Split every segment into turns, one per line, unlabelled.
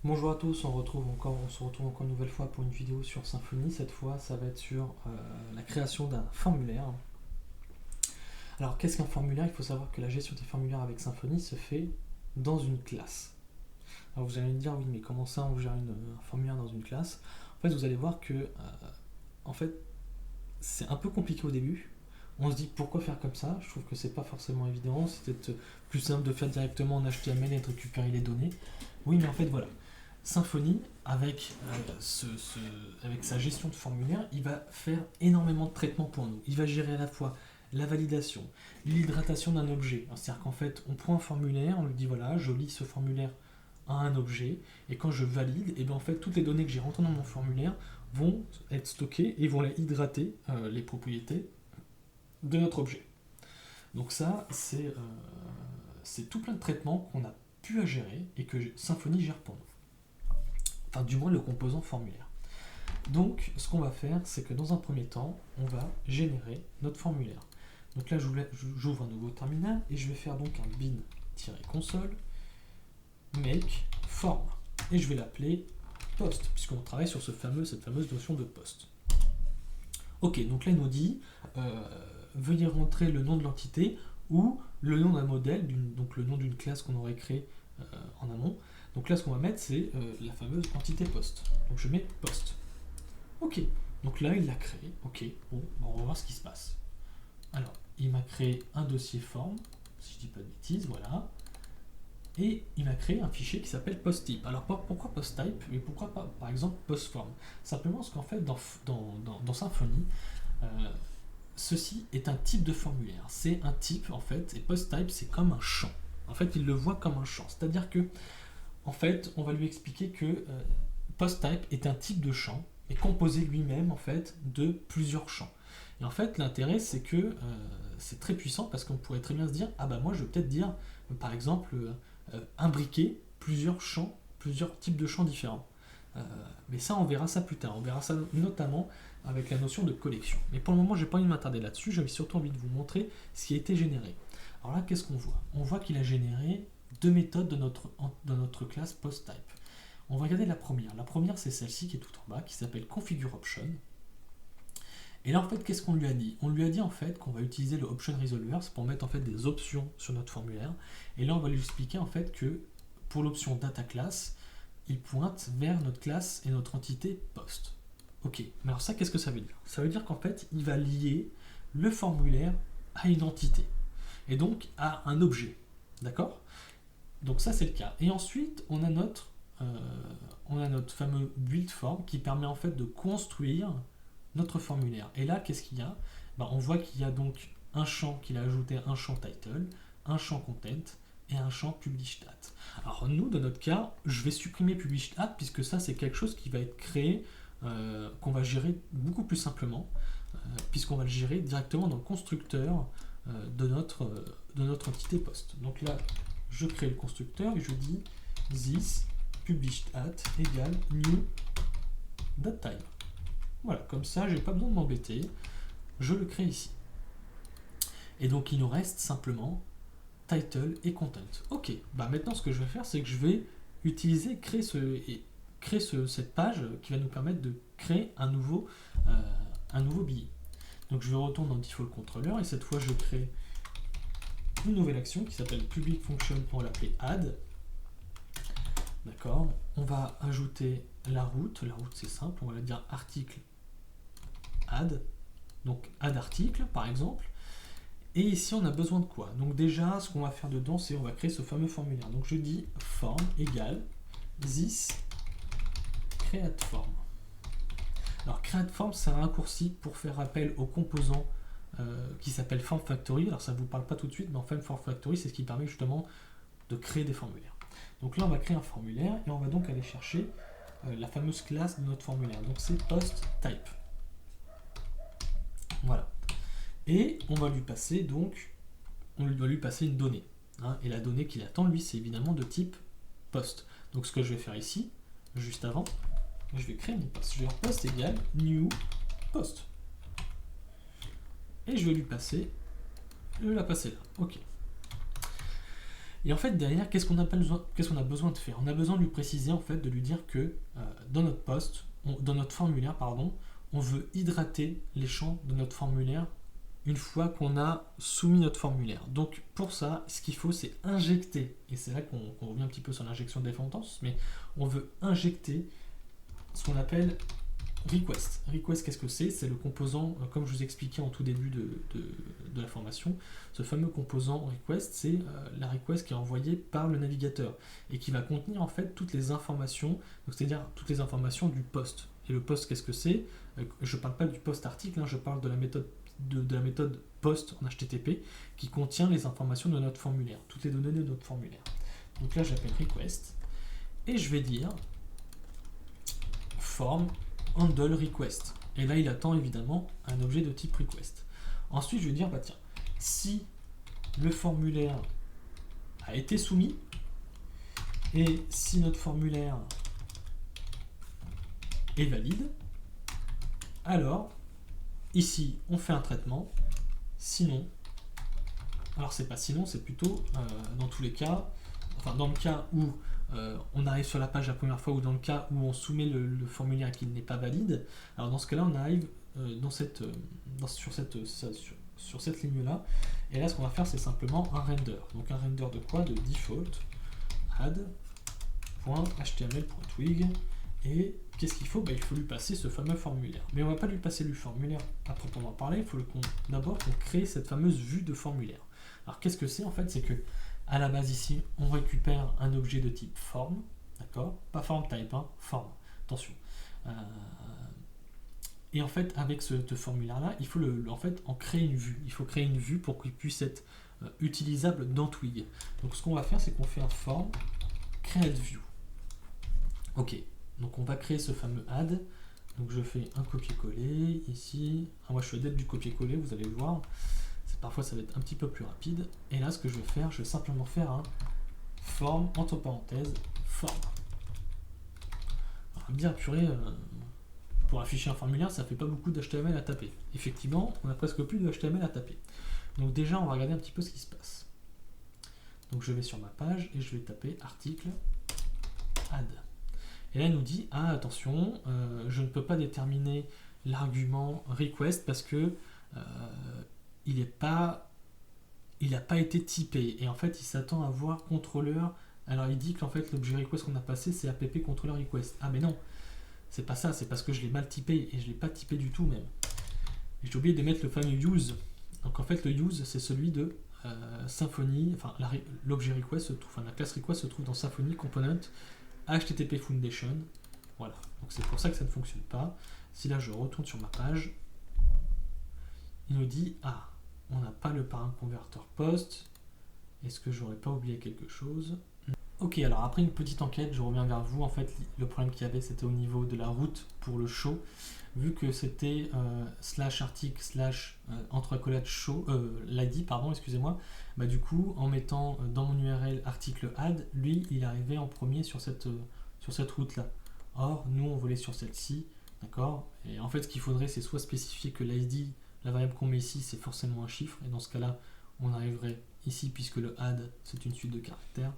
Bonjour à tous, on se retrouve encore une nouvelle fois pour une vidéo sur Symfony. Cette fois, ça va être sur la création d'un formulaire. Alors, qu'est-ce qu'un formulaire? Il faut savoir que la gestion des formulaires avec Symfony se fait dans une classe. Alors, vous allez me dire, oui, mais comment ça, on gère un formulaire dans une classe? En fait, vous allez voir que, en fait, c'est un peu compliqué au début. On se dit pourquoi faire comme ça? Je trouve que c'est pas forcément évident. C'est peut-être plus simple de faire directement en HTML et de récupérer les données. Oui, mais en fait, voilà. Symfony, avec sa gestion de formulaire, il va faire énormément de traitements pour nous. Il va gérer à la fois la validation, l'hydratation d'un objet. C'est-à-dire qu'en fait, on prend un formulaire, on lui dit voilà, je lis ce formulaire à un objet, et quand je valide, et bien en fait, toutes les données que j'ai rentrées dans mon formulaire vont être stockées et vont hydrater les propriétés de notre objet. Donc ça, c'est tout plein de traitements qu'on a pu à gérer et que Symfony gère pour nous. Enfin, du moins le composant formulaire. Donc, ce qu'on va faire, c'est que dans un premier temps, on va générer notre formulaire. Donc là, j'ouvre un nouveau terminal et je vais faire donc un bin-console make form. Et je vais l'appeler post, puisqu'on travaille sur cette fameuse notion de post. Ok, donc là, il nous dit veuillez rentrer le nom de l'entité ou le nom d'un modèle, donc le nom d'une classe qu'on aurait créée en amont. Donc là, ce qu'on va mettre, c'est la fameuse entité post. Donc je mets post. Ok, donc là, il l'a créé. Ok, bon, on va voir ce qui se passe. Alors, il m'a créé un dossier form, si je dis pas de bêtises, voilà. Et il m'a créé un fichier qui s'appelle posttype. Alors pourquoi posttype et pourquoi pas, par exemple, postform? Simplement parce qu'en fait, dans Symfony, ceci est un type de formulaire. C'est un type, en fait, et posttype, c'est comme un champ. En fait, il le voit comme un champ. C'est-à-dire que en fait, on va lui expliquer que posttype est un type de champ et composé lui-même en fait de plusieurs champs. Et en fait, l'intérêt c'est que c'est très puissant parce qu'on pourrait très bien se dire ah bah moi je vais peut-être dire par exemple imbriquer plusieurs champs, plusieurs types de champs différents. Mais ça on verra ça plus tard. On verra ça notamment avec la notion de collection. Mais pour le moment, j'ai pas envie de m'attarder là-dessus. J'avais surtout envie de vous montrer ce qui a été généré. Alors là, qu'est-ce qu'on voit? On voit qu'il a généré deux méthodes de notre classe posttype. On va regarder la première. La première, c'est celle-ci qui est tout en bas, qui s'appelle configure option. Et là, en fait, qu'est-ce qu'on lui a dit? On lui a dit en fait qu'on va utiliser le option resolver pour mettre en fait des options sur notre formulaire. Et là, on va lui expliquer en fait que pour l'option data class, il pointe vers notre classe et notre entité post. Ok, mais alors ça, qu'est-ce que ça veut dire? Ça veut dire qu'en fait, il va lier le formulaire à une entité et donc à un objet. D'accord? Donc ça c'est le cas. Et ensuite on a notre fameux build form qui permet en fait de construire notre formulaire. Et là qu'est-ce qu'il y a? On voit qu'il y a donc un champ qu'il a ajouté, un champ title, un champ content et un champ publish date. Alors nous dans notre cas, je vais supprimer publish date puisque ça c'est quelque chose qui va être créé, qu'on va gérer beaucoup plus simplement, puisqu'on va le gérer directement dans le constructeur de notre entité post. Donc là je crée le constructeur et je dis this published at égale new datetime. Voilà, comme ça, j'ai pas besoin de m'embêter. Je le crée ici. Et donc, il nous reste simplement title et content. Ok, maintenant, ce que je vais faire, c'est que je vais créer cette page qui va nous permettre de créer un nouveau billet. Donc, je retourne dans default controller et cette fois, je crée une nouvelle action qui s'appelle public function, on va l'appeler add. D'accord. On va ajouter la route. La route c'est simple, on va la dire article add. Donc add article par exemple. Et ici on a besoin de quoi? Donc déjà ce qu'on va faire dedans c'est on va créer ce fameux formulaire. Donc je dis form égale this create form. Alors create form c'est un raccourci pour faire appel au composant qui s'appelle Form Factory. Alors ça ne vous parle pas tout de suite, mais en fait Form Factory c'est ce qui permet justement de créer des formulaires. Donc là on va créer un formulaire et on va donc aller chercher la fameuse classe de notre formulaire. Donc c'est posttype. Voilà. Et on va lui passer une donnée. Et la donnée qu'il attend lui c'est évidemment de type post. Donc ce que je vais faire ici, juste avant, je vais créer mon post. Je vais dire post égale new post. Et je vais lui passer, la passer là. Ok. Et en fait, derrière, qu'est-ce qu'on a besoin de faire? On a besoin de lui préciser, en fait, de lui dire que dans notre poste, dans notre formulaire, pardon, on veut hydrater les champs de notre formulaire une fois qu'on a soumis notre formulaire. Donc pour ça, ce qu'il faut, c'est injecter, et c'est là qu'on revient un petit peu sur l'injection de défendance, mais on veut injecter ce qu'on appelle request. Request, qu'est-ce que c'est? C'est le composant, comme je vous expliquais en tout début de la formation, ce fameux composant request, c'est la request qui est envoyée par le navigateur et qui va contenir en fait toutes les informations, c'est-à-dire toutes les informations du post. Et le post, qu'est-ce que c'est? Je ne parle pas du post article, je parle de la méthode de la méthode post en HTTP qui contient les informations de notre formulaire, toutes les données de notre formulaire. Donc là, j'appelle request et je vais dire form handle request. Et là, il attend évidemment un objet de type request. Ensuite, je vais dire, bah tiens, si le formulaire a été soumis et si notre formulaire est valide, alors ici, on fait un traitement. Sinon, alors c'est pas sinon, c'est plutôt dans tous les cas, enfin dans le cas où on arrive sur la page la première fois ou dans le cas où on soumet le formulaire et qu'il n'est pas valide, alors dans ce cas-là, on arrive sur cette ligne-là. Et là, ce qu'on va faire, c'est simplement un render. Donc un render de quoi? De default add.html.twig. Et qu'est-ce qu'il faut? Il faut lui passer ce fameux formulaire. Mais on ne va pas lui passer le formulaire à proprement parler, il faut d'abord qu'on crée cette fameuse vue de formulaire. Alors qu'est-ce que c'est en fait? C'est que à la base ici, on récupère un objet de type form, d'accord? Pas form type, form, attention. Et en fait, avec ce formulaire-là, il faut en fait en créer une vue. Il faut créer une vue pour qu'il puisse être utilisable dans Twig. Donc ce qu'on va faire, c'est qu'on fait un form create view. Ok. Donc on va créer ce fameux add. Donc je fais un copier-coller ici. Moi je suis adepte du copier-coller, vous allez le voir. Parfois ça va être un petit peu plus rapide. Et là ce que je vais faire, je vais simplement faire un form entre parenthèses form. Alors, bien purée, pour afficher un formulaire, ça fait pas beaucoup d'HTML à taper. Effectivement, on a presque plus de HTML à taper. Donc déjà on va regarder un petit peu ce qui se passe. Donc je vais sur ma page et je vais taper article add. Et là, il nous dit, ah attention, je ne peux pas déterminer l'argument request parce que il n'a pas été typé. Et en fait, il s'attend à voir contrôleur. Alors, il dit qu'en fait, l'objet request qu'on a passé, c'est app contrôleur request. Ah, mais non, c'est pas ça, c'est parce que je l'ai mal typé et je l'ai pas typé du tout même. Et j'ai oublié de mettre le fameux use. Donc, en fait, le use, c'est celui de Symfony. Enfin, l'objet request se trouve, enfin, la classe request se trouve dans Symfony Component HTTP Foundation, voilà, donc c'est pour ça que ça ne fonctionne pas. Si là je retourne sur ma page, il nous dit, ah, on n'a pas le parent converteur post, est-ce que j'aurais pas oublié quelque chose? Ok, alors après une petite enquête, je reviens vers vous. En fait, le problème qu'il y avait, c'était au niveau de la route pour le show, vu que c'était /article/ entre accolades show, l'ID, pardon, excusez-moi, du coup, en mettant dans mon URL article add, lui, il arrivait en premier sur cette route-là. Or, nous, on volait sur celle-ci, d'accord? Et en fait, ce qu'il faudrait, c'est soit spécifier que l'ID, la variable qu'on met ici, c'est forcément un chiffre, et dans ce cas-là, on arriverait ici, puisque le add, c'est une suite de caractères.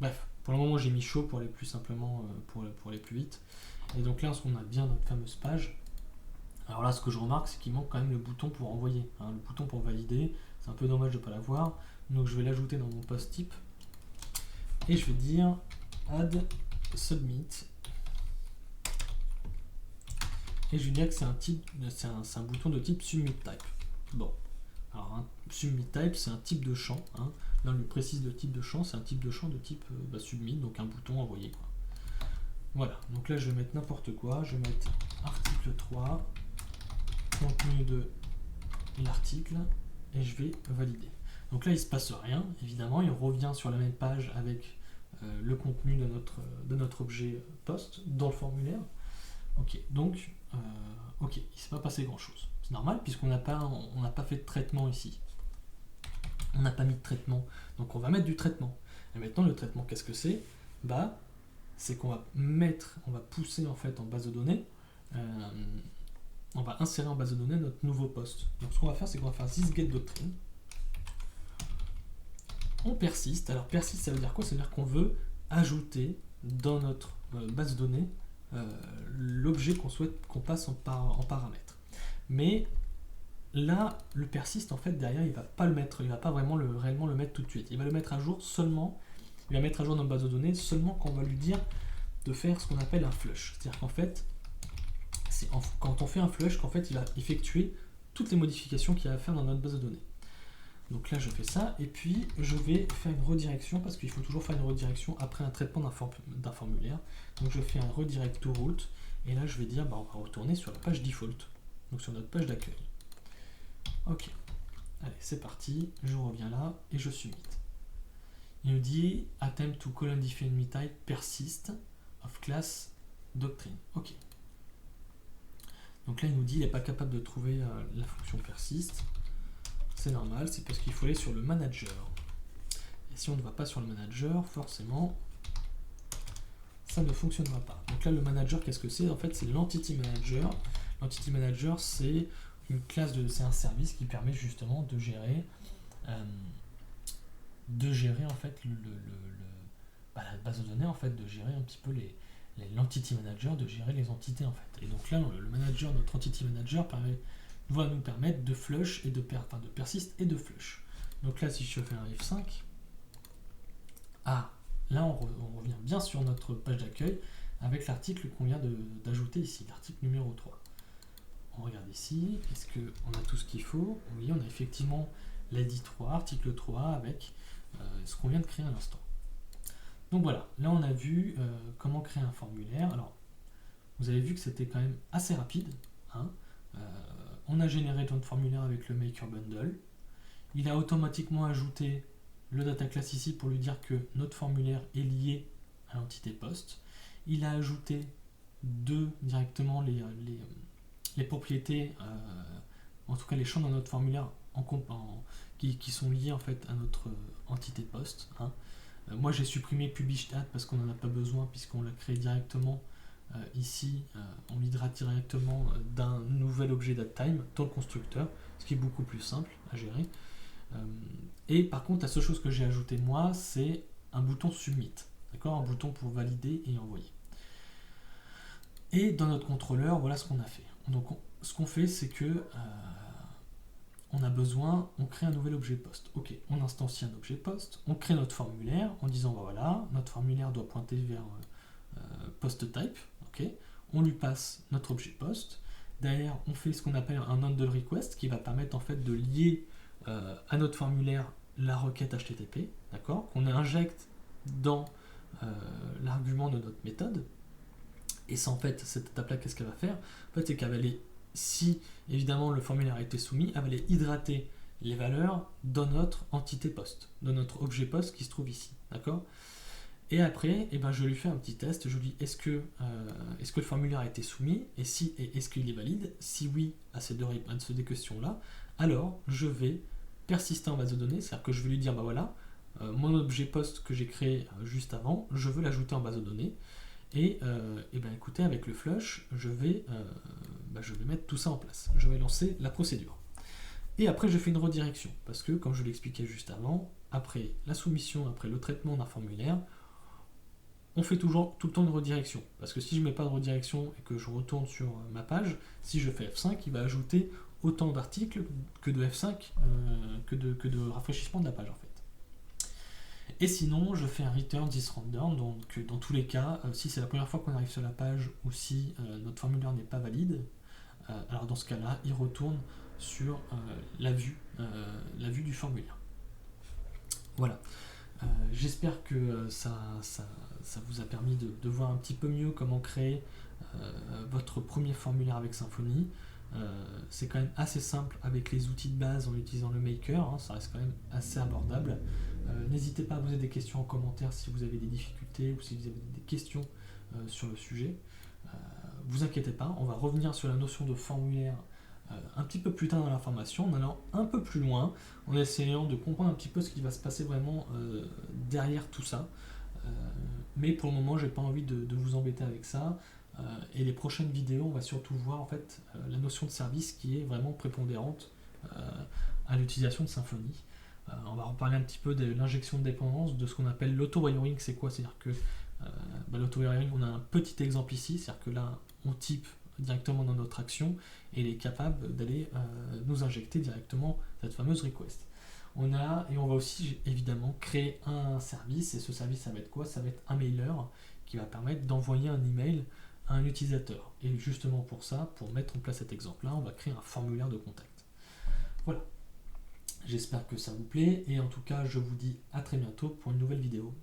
Bref, pour le moment, j'ai mis show pour aller plus simplement, pour aller plus vite. Et donc là, on a bien notre fameuse page. Alors là, ce que je remarque, c'est qu'il manque quand même le bouton pour envoyer, le bouton pour valider. C'est un peu dommage de ne pas l'avoir. Donc je vais l'ajouter dans mon post type. Et je vais dire add submit. Et je vais dire que c'est un bouton de type submit type. Bon, alors un submit type, c'est un type de champ. Là, on lui précise le type de champ, c'est un type de champ de type submit, donc un bouton envoyé. Voilà, donc là je vais mettre n'importe quoi. Je vais mettre article 3, contenu de l'article, et je vais valider. Donc là il ne se passe rien, évidemment, il revient sur la même page avec le contenu de notre objet post dans le formulaire. Ok, donc ok, il ne s'est pas passé grand chose. C'est normal puisqu'on n'a pas fait de traitement ici. On n'a pas mis de traitement, donc on va mettre du traitement. Et maintenant le traitement, qu'est-ce que c'est? C'est qu'on va pousser en fait en base de données, on va insérer en base de données notre nouveau post. Donc ce qu'on va faire, c'est qu'on va faire thisGetDoctrine. on persiste. Alors persiste, ça veut dire quoi? Ça veut dire qu'on veut ajouter dans notre base de données l'objet qu'on souhaite qu'on passe en paramètre. Mais là, le persiste, en fait, derrière, il va pas le mettre, il va pas vraiment réellement le mettre tout de suite. Il va le mettre à jour seulement, il va mettre à jour notre base de données seulement quand on va lui dire de faire ce qu'on appelle un flush. C'est-à-dire qu'en fait, quand on fait un flush, qu'en fait, il va effectuer toutes les modifications qu'il y a à faire dans notre base de données. Donc là, je fais ça, et puis je vais faire une redirection, parce qu'il faut toujours faire une redirection après un traitement d'un formulaire. Donc je fais un redirect to route, et là, je vais dire, on va retourner sur la page default, donc sur notre page d'accueil. Ok, allez, c'est parti, je reviens là, et je submit. Il nous dit, attempt to colon define type persist of class doctrine. Ok. Donc là, il nous dit qu'il n'est pas capable de trouver la fonction persist. C'est normal, c'est parce qu'il faut aller sur le manager. Et si on ne va pas sur le manager, forcément, ça ne fonctionnera pas. Donc là, le manager, qu'est-ce que c'est? En fait, c'est l'entity manager. L'entity manager, c'est une classe c'est un service qui permet justement de gérer en fait la base de données, en fait, de gérer un petit peu l'entity manager, de gérer les entités en fait. Et donc là, le manager, notre entity manager va nous permettre de flush et de persist et de flush. Donc là, si je fais un F5, là on revient bien sur notre page d'accueil avec l'article qu'on vient d'ajouter ici, l'article numéro 3. On regarde ici, est-ce qu'on a tout ce qu'il faut? Oui, on a effectivement l'ID 3, article 3 avec ce qu'on vient de créer à l'instant. Donc voilà, là on a vu comment créer un formulaire. Alors, vous avez vu que c'était quand même assez rapide. On a généré notre formulaire avec le Maker Bundle. Il a automatiquement ajouté le data class ici pour lui dire que notre formulaire est lié à l'entité post. Il a ajouté directement les propriétés, en tout cas les champs dans notre formulaire qui sont liés en fait à notre entité post. Moi j'ai supprimé publish-stat parce qu'on n'en a pas besoin puisqu'on l'a créé directement ici, on l'hydrate directement d'un nouvel objet datetime dans le constructeur, ce qui est beaucoup plus simple à gérer. Et par contre, la seule chose que j'ai ajouté moi, c'est un bouton submit, d'accord, un bouton pour valider et envoyer. Et dans notre contrôleur, voilà ce qu'on a fait. Donc, ce qu'on fait, c'est que on crée un nouvel objet post. Ok, on instancie un objet post, on crée notre formulaire en disant, voilà, notre formulaire doit pointer vers post type. Okay. On lui passe notre objet post. Derrière, on fait ce qu'on appelle un handle request qui va permettre en fait de lier à notre formulaire la requête HTTP, d'accord, qu'on injecte dans l'argument de notre méthode. Et ça, en fait, cette étape-là, qu'est-ce qu'elle va faire? En fait, c'est qu'elle va aller, si évidemment le formulaire a été soumis, elle va aller hydrater les valeurs dans notre entité post, dans notre objet post qui se trouve ici, d'accord. Et après, je lui fais un petit test, je lui dis est-ce que le formulaire a été soumis, et est-ce qu'il est valide? Si oui à ces deux questions-là, alors je vais persister en base de données, c'est-à-dire que je vais lui dire voilà, mon objet post que j'ai créé juste avant, je veux l'ajouter en base de données, et écoutez, avec le flush, je vais mettre tout ça en place, je vais lancer la procédure. Et après, je fais une redirection, parce que, comme je l'expliquais juste avant, après la soumission, après le traitement d'un formulaire, on fait tout le temps une redirection. Parce que si je ne mets pas de redirection et que je retourne sur ma page, si je fais F5, il va ajouter autant d'articles que de F5, que de rafraîchissement de la page en fait. Et sinon, je fais un return this random, donc dans tous les cas, si c'est la première fois qu'on arrive sur la page ou si notre formulaire n'est pas valide, alors dans ce cas-là, il retourne sur la vue du formulaire. Voilà. J'espère que ça vous a permis de voir un petit peu mieux comment créer votre premier formulaire avec Symfony. C'est quand même assez simple avec les outils de base en utilisant le Maker, ça reste quand même assez abordable. N'hésitez pas à poser des questions en commentaire si vous avez des difficultés ou si vous avez des questions sur le sujet. Vous inquiétez pas, on va revenir sur la notion de formulaire un petit peu plus tard dans la formation, en allant un peu plus loin, en essayant de comprendre un petit peu ce qui va se passer vraiment derrière tout ça. Mais pour le moment, j'ai pas envie de vous embêter avec ça. Et les prochaines vidéos, on va surtout voir en fait la notion de service qui est vraiment prépondérante à l'utilisation de Symfony. On va reparler un petit peu de l'injection de dépendance, de ce qu'on appelle l'auto-wiring. C'est quoi? C'est-à-dire que l'auto-wiring, on a un petit exemple ici, c'est-à-dire que là, on type directement dans notre action et il est capable d'aller nous injecter directement cette fameuse request. On va aussi évidemment créer un service, et ce service, ça va être quoi? Ça va être un mailer qui va permettre d'envoyer un email à un utilisateur. Et justement pour ça, pour mettre en place cet exemple-là, on va créer un formulaire de contact. Voilà. J'espère que ça vous plaît, et en tout cas, je vous dis à très bientôt pour une nouvelle vidéo.